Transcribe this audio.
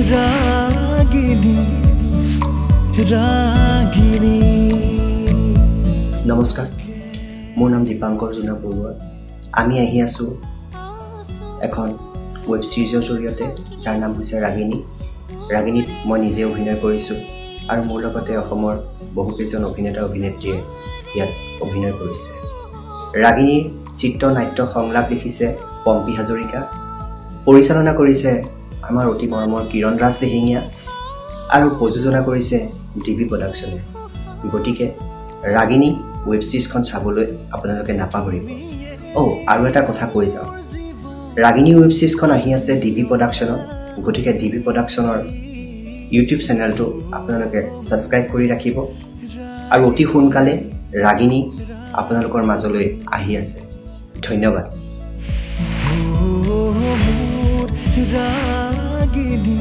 रागिनी रागिनी नमस्कार मोर नाम दीपांकर जुना बरुवा आमी आहि आसु এখন वेब सीरीजर जरियते जार नाम হৈছে रागिनी रागिनीत মই নিজে অভিনয় কৰিছো আৰু মোৰ লগতে অসমৰ বহু কেইজন অভিনেতা অভিনেত্ৰীয়ে ইয়াত অভিনয় কৰিছে रागिनीৰ চিত্ৰনাট্য সংলাপ লিখিছে পম্পী হাজৰিকা পৰিচালনা কৰিছে আমাৰ অতি মৰমৰ কিৰণ ৰাজ দেহিঙিয়া আৰু প্ৰযোজনা কৰিছে ডিবি প্ৰডাকচনে গটিকে रागिनी वेब सीरीजখন চাবলৈ আপোনালোকে নাপাহৰিব আৰু এটা কথা কৈ যাও रागिनी वेब सीरीजখন আহি আছে ডিবি প্ৰডাকচনৰ গটিকে ডিবি প্ৰডাকচনৰ ইউটিউব চেনেলটো আপোনালোকে সাবস্ক্ৰাইব কৰি ৰাখিব আৰু অতি সোনকালে रागिनी আপোনালোকৰ মাজলৈ আহি আছে ধন্যবাদ रागिनी